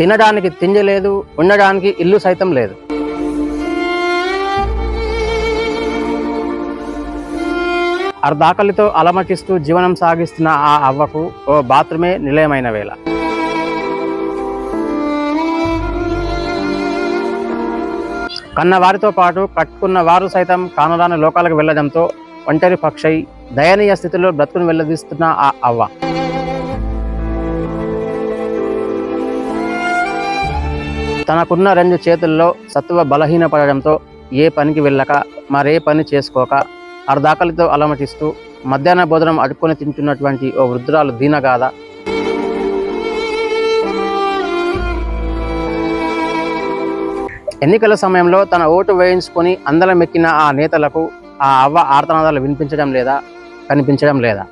తినడానికి తిండి లేదు, ఉండడానికి ఇల్లు సైతం లేదు. అర్ధాకలితో అలమటిస్తూ జీవనం సాగిస్తున్న ఆ అవ్వకు ఓ బాత్రూమే నిలయమైన వేళ. కన్నవారితో పాటు కట్టుకున్న వారు సైతం కానరాని లోకాలకు వెళ్లడంతో ఒంటరి పక్షై దయనీయ స్థితిలో బ్రతుకును వెళ్లదీస్తున్న ఆ అవ్వ. తనకున్న 2 చేతుల్లో సత్తువ బలహీనపడడంతో ఏ పనికి వెళ్ళక మరే పని చేసుకోక అర్ధాకలితో అలమటిస్తూ మధ్యాహ్న భోజనం అడుక్కొని తింటున్నటువంటి ఓ వృద్ధురాలు దీనగాథ. ఎన్నికల సమయంలో తన ఓటు వేయించుకొని అందలం ఎక్కిన ఆ నేతలకు ఆ అవ్వ ఆర్తనాదాలు వినిపించడం లేదా, కనిపించడం లేదా?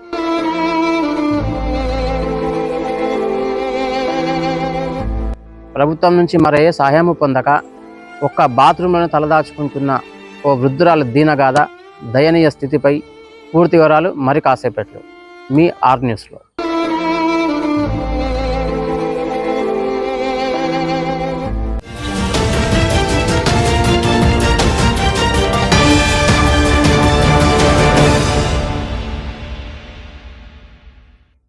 ప్రభుత్వం నుంచి మరే సహాయము పొందక ఒక్క బాత్రూంలోనే తలదాచుకుంటున్న ఓ వృద్ధురాలు దీనగాథ, దయనీయ స్థితిపై పూర్తి వివరాలు మరి కాసేపట్లో మీ ఆర్ న్యూస్లో.